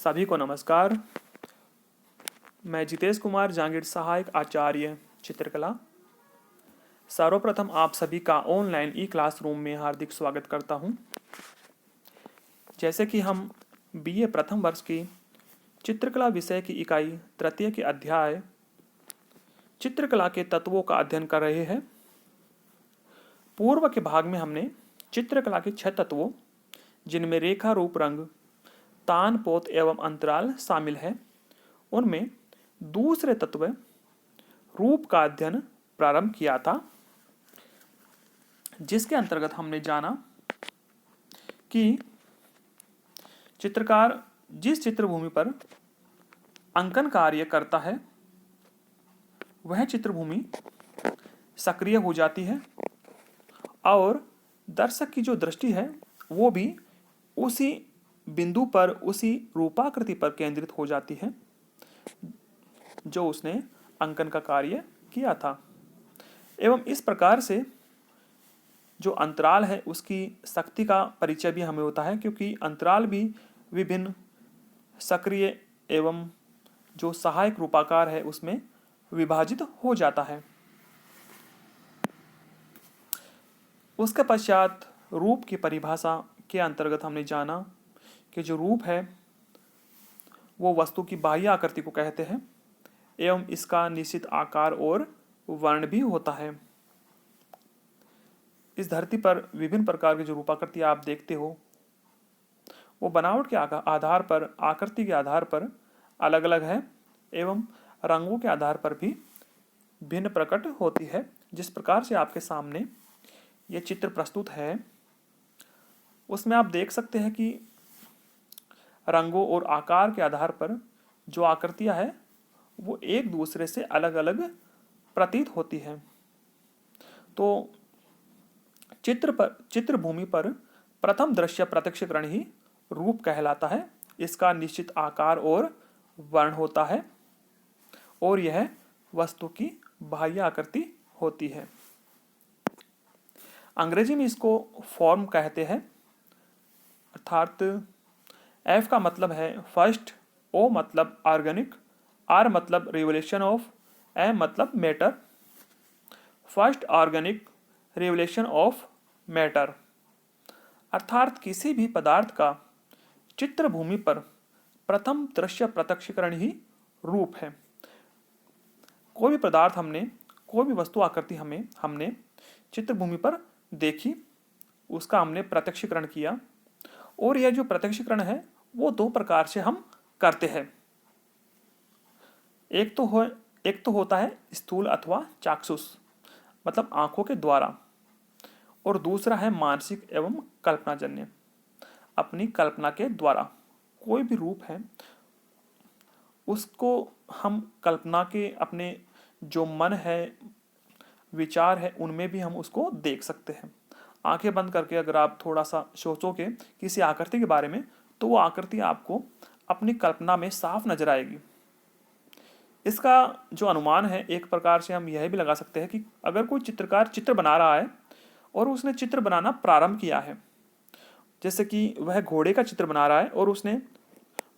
सभी को नमस्कार। मैं जितेश कुमार जांगीर, सहायक आचार्य चित्रकला। सर्वप्रथम आप सभी का ऑनलाइन ई क्लासरूम में हार्दिक स्वागत करता हूं। जैसे कि हम बीए प्रथम वर्ष की चित्रकला विषय की इकाई तृतीय के अध्याय चित्रकला के तत्वों का अध्ययन कर रहे हैं। पूर्व के भाग में हमने चित्रकला के 6 तत्वों, जिनमें रेखा, रूप, रंग, तान, पोत एवं अंतराल शामिल है, उनमें दूसरे तत्व रूप का अध्ययन प्रारंभ किया था, जिसके अंतर्गत हमने जाना कि चित्रकार जिस चित्रभूमि पर अंकन कार्य करता है वह चित्रभूमि सक्रिय हो जाती है और दर्शक की जो दृष्टि है वो भी उसी बिंदु पर, उसी रूपाकृति पर केंद्रित हो जाती है जो उसने अंकन का कार्य किया था। एवं इस प्रकार से जो अंतराल है उसकी शक्ति का परिचय भी हमें होता है, क्योंकि अंतराल भी विभिन्न सक्रिय एवं जो सहायक रूपाकार है उसमें विभाजित हो जाता है। उसके पश्चात रूप की परिभाषा के अंतर्गत हमने जाना कि जो रूप है वो वस्तु की बाह्य आकृति को कहते हैं एवं इसका निश्चित आकार और वर्ण भी होता है। इस धरती पर विभिन्न प्रकार की जो रूपाकृति आप देखते हो वो बनावट के आधार पर, आकृति के आधार पर अलग अलग है एवं रंगों के आधार पर भी भिन्न प्रकट होती है। जिस प्रकार से आपके सामने ये चित्र प्रस्तुत है उसमें आप देख सकते हैं कि रंगों और आकार के आधार पर जो आकृतियां हैं वो एक दूसरे से अलग अलग प्रतीत होती हैं। तो चित्रभूमि पर प्रथम दृश्य प्रत्यक्षीकरण ही रूप कहलाता है। इसका निश्चित आकार और वर्ण होता है और यह वस्तु की बाह्य आकृति होती है। अंग्रेजी में इसको फॉर्म कहते हैं, अर्थात एफ का मतलब है फर्स्ट, ओ मतलब ऑर्गेनिक, आर मतलब रिवोल्यूशन ऑफ, एम मतलब matter, first organic revolution of matter, अर्थात किसी भी पदार्थ का चित्रभूमि पर प्रथम दृश्य प्रत्यक्षीकरण ही रूप है। कोई भी पदार्थ कोई भी वस्तु आकृति हमने चित्रभूमि पर देखी, उसका हमने प्रत्यक्षीकरण किया और यह जो प्रत्यक्षीकरण है वो 2 प्रकार से हम करते हैं। एक तो होता है स्थूल अथवा चाक्षुष, मतलब आंखों के द्वारा, और दूसरा है मानसिक एवं कल्पनाजन्य, अपनी कल्पना के द्वारा। कोई भी रूप है उसको हम कल्पना के, अपने जो मन है, विचार है, उनमें भी हम उसको देख सकते हैं। आंखें बंद करके अगर आप थोड़ा सा सोचोगे किसी आकृति के बारे में तो वो आकृति आपको अपनी कल्पना में साफ नजर आएगी। इसका जो अनुमान है एक प्रकार से हम यह भी लगा सकते हैं कि अगर कोई चित्रकार चित्र बना रहा है और उसने चित्र बनाना प्रारंभ किया है, जैसे कि वह घोड़े का चित्र बना रहा है और उसने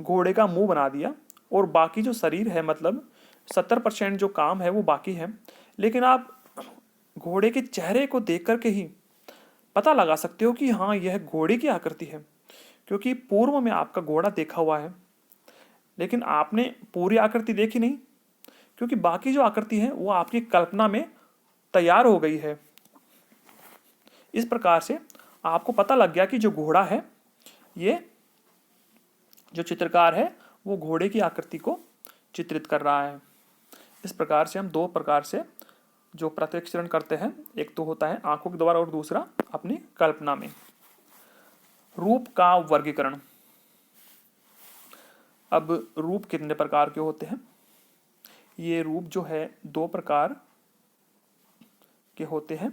घोड़े का मुंह बना दिया और बाकी जो शरीर है, मतलब 70% जो काम है वो बाकी है, लेकिन आप घोड़े के चेहरे को देख करके ही पता लगा सकते हो कि हाँ यह घोड़े की आकृति है, क्योंकि पूर्व में आपका घोड़ा देखा हुआ है लेकिन आपने पूरी आकृति देखी नहीं, क्योंकि बाकी जो आकृति है वो आपकी कल्पना में तैयार हो गई है। इस प्रकार से आपको पता लग गया कि जो घोड़ा है, ये जो चित्रकार है वो घोड़े की आकृति को चित्रित कर रहा है। इस प्रकार से हम 2 प्रकार से जो प्रत्यक्षीकरण करते हैं, एक तो होता है आंखों के द्वारा और दूसरा अपनी कल्पना में। रूप का वर्गीकरण। अब रूप कितने प्रकार के होते हैं? ये रूप जो है 2 प्रकार के होते हैं।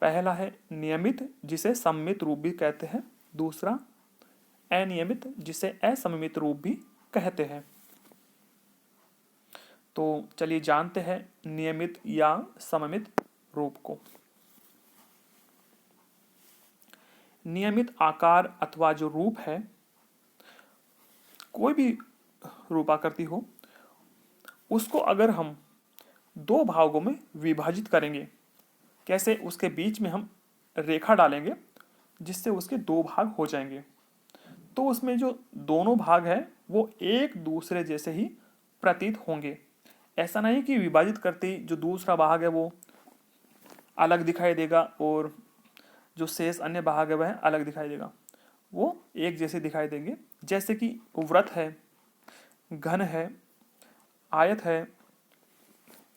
पहला है नियमित, जिसे सममित रूप भी कहते हैं। दूसरा अनियमित, जिसे असममित रूप भी कहते हैं। तो चलिए जानते हैं नियमित या सममित रूप को। नियमित आकार अथवा जो रूप है कोई भी रूपाकृति हो, उसको अगर हम दो भागों में विभाजित करेंगे, कैसे? उसके बीच में हम रेखा डालेंगे जिससे उसके दो भाग हो जाएंगे। तो उसमें जो दोनों भाग है वो एक दूसरे जैसे ही प्रतीत होंगे। ऐसा नहीं कि विभाजित करते ही जो दूसरा भाग है वो अलग दिखाई देगा और जो शेष अन्य भाग है वह अलग दिखाई देगा, वो एक जैसे दिखाई देंगे। जैसे कि व्रत है, घन है, आयत है,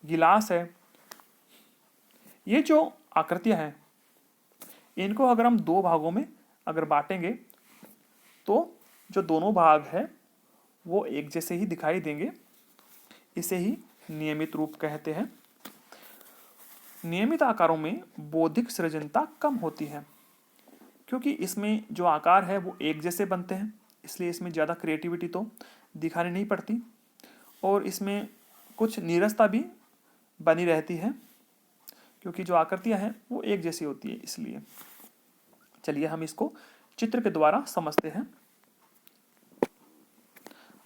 गिलास है, ये जो आकृतियां हैं इनको अगर हम दो भागों में अगर बांटेंगे तो जो दोनों भाग है वो एक जैसे ही दिखाई देंगे। इसे ही नियमित रूप कहते हैं। नियमित आकारों में बौद्धिक सृजनता कम होती है क्योंकि इसमें जो आकार है वो एक जैसे बनते हैं, इसलिए इसमें ज़्यादा क्रिएटिविटी तो दिखानी नहीं पड़ती और इसमें कुछ नीरसता भी बनी रहती है क्योंकि जो आकृतियां हैं वो एक जैसी होती है। इसलिए चलिए हम इसको चित्र के द्वारा समझते हैं।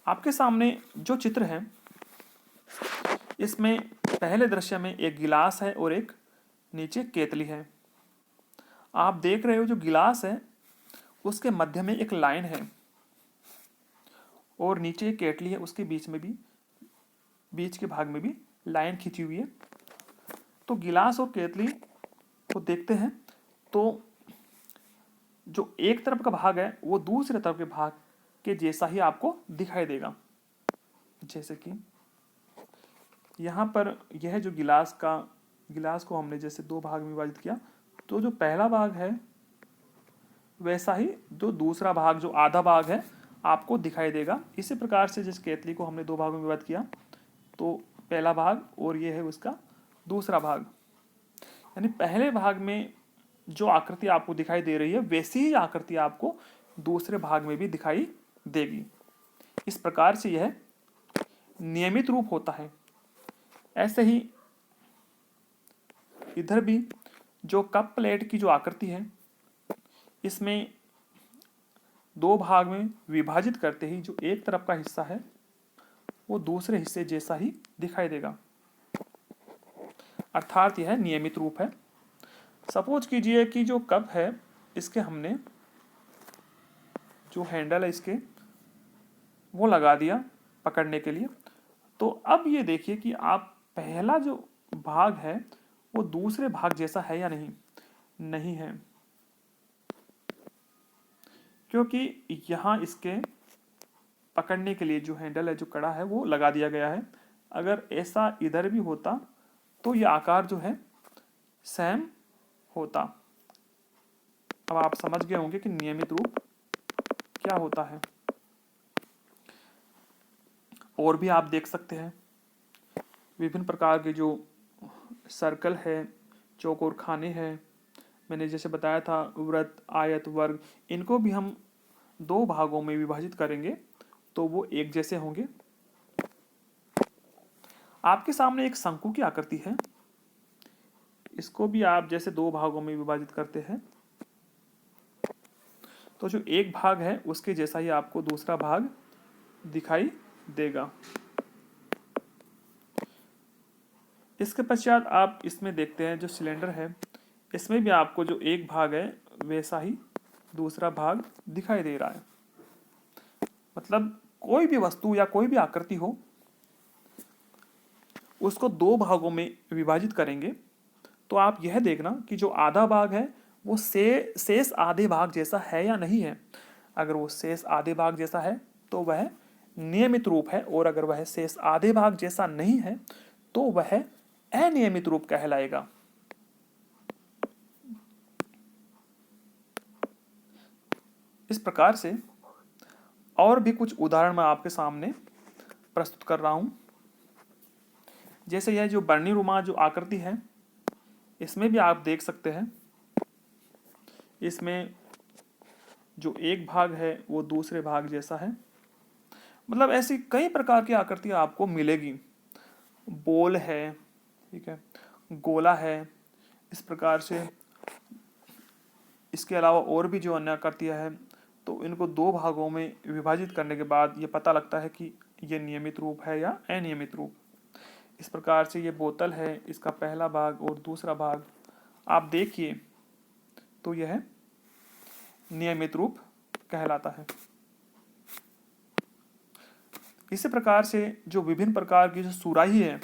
आपके सामने जो चित्र है इसमें पहले दृश्य में एक गिलास है और एक नीचे केतली है। आप देख रहे हो जो गिलास है उसके मध्य में एक लाइन है और नीचे एक केतली है, उसके बीच में भी, बीच के भाग में भी लाइन खींची हुई है। तो गिलास और केतली को देखते हैं तो जो एक तरफ का भाग है वो दूसरे तरफ के भाग के जैसा ही आपको दिखाई देगा। जैसे कि यहाँ पर यह जो गिलास को हमने जैसे दो भाग में विभाजित किया तो जो पहला भाग है वैसा ही जो दूसरा भाग, जो आधा भाग है, आपको दिखाई देगा। इसी प्रकार से जिस केतली को हमने दो भागों में विभाजित किया तो पहला भाग और ये है उसका दूसरा भाग, यानी पहले भाग में जो आकृति आपको दिखाई दे रही है वैसी ही आकृति आपको दूसरे भाग में भी दिखाई देगी। इस प्रकार से यह नियमित रूप होता है। ऐसे ही इधर भी जो कप प्लेट की जो आकृति है इसमें दो भाग में विभाजित करते ही जो एक तरफ का हिस्सा है वो दूसरे हिस्से जैसा ही दिखाई देगा, अर्थात यह नियमित रूप है। सपोज कीजिए कि जो कप है इसके हमने जो हैंडल है इसके वो लगा दिया पकड़ने के लिए, तो अब ये देखिए कि आप पहला जो भाग है वो दूसरे भाग जैसा है या नहीं? नहीं है, क्योंकि यहाँ इसके पकड़ने के लिए जो हैंडल है, जो कड़ा है, वो लगा दिया गया है। अगर ऐसा इधर भी होता तो ये आकार जो है सेम होता। अब आप समझ गए होंगे कि नियमित रूप क्या होता है। और भी आप देख सकते हैं विभिन्न प्रकार के जो सर्कल है, चौकोर खाने हैं, मैंने जैसे बताया था वृत्त, आयत, वर्ग, इनको भी हम दो भागों में विभाजित करेंगे तो वो एक जैसे होंगे। आपके सामने एक शंकु की आकृति है, इसको भी आप जैसे दो भागों में विभाजित करते हैं तो जो एक भाग है उसके जैसा ही आपको दूसरा भाग दिखाई देगा। इसके पश्चात आप इसमें देखते हैं जो सिलेंडर है, इसमें भी आपको जो एक भाग है वैसा ही दूसरा भाग दिखाई दे रहा है। मतलब कोई भी वस्तु या कोई भी आकृति हो उसको दो भागों में विभाजित करेंगे तो आप यह देखना कि जो आधा भाग है वो शेष आधे भाग जैसा है या नहीं है। अगर वो शेष आधे भाग जैसा है तो वह नियमित रूप है, और अगर वह शेष आधे भाग जैसा नहीं है तो वह अनियमित रूप कहलाएगा। इस प्रकार से और भी कुछ उदाहरण मैं आपके सामने प्रस्तुत कर रहा हूं। जैसे यह जो बर्नीनुमा जो आकृति है इसमें भी आप देख सकते हैं, इसमें जो एक भाग है वो दूसरे भाग जैसा है। मतलब ऐसी कई प्रकार की आकृतियां आपको मिलेगी। बोल है, ठीक है, गोला है, इस प्रकार से। इसके अलावा और भी जो अन्य आकृतियां हैं तो इनको दो भागों में विभाजित करने के बाद ये पता लगता है कि ये नियमित रूप है या अनियमित रूप। इस प्रकार से ये बोतल है, इसका पहला भाग और दूसरा भाग आप देखिए तो यह नियमित रूप कहलाता है। इसी प्रकार से जो विभिन्न प्रकार की जो सुराही है,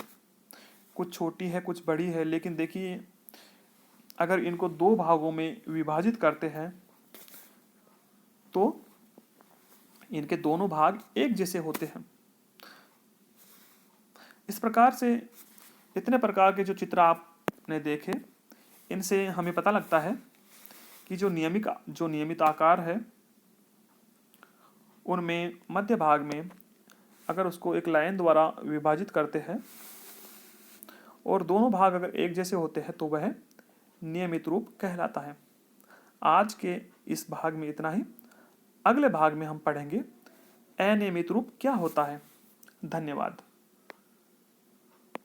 कुछ छोटी है कुछ बड़ी है, लेकिन देखिए अगर इनको दो भागों में विभाजित करते हैं तो इनके दोनों भाग एक जैसे होते हैं। इस प्रकार से इतने प्रकार के जो चित्र आपने देखे, इनसे हमें पता लगता है कि जो नियमित आकार है उनमें मध्य भाग में अगर उसको एक लाइन द्वारा विभाजित करते हैं और दोनों भाग अगर एक जैसे होते हैं तो वह नियमित रूप कहलाता है। आज के इस भाग में इतना ही। अगले भाग में हम पढ़ेंगे अनियमित रूप क्या होता है। धन्यवाद।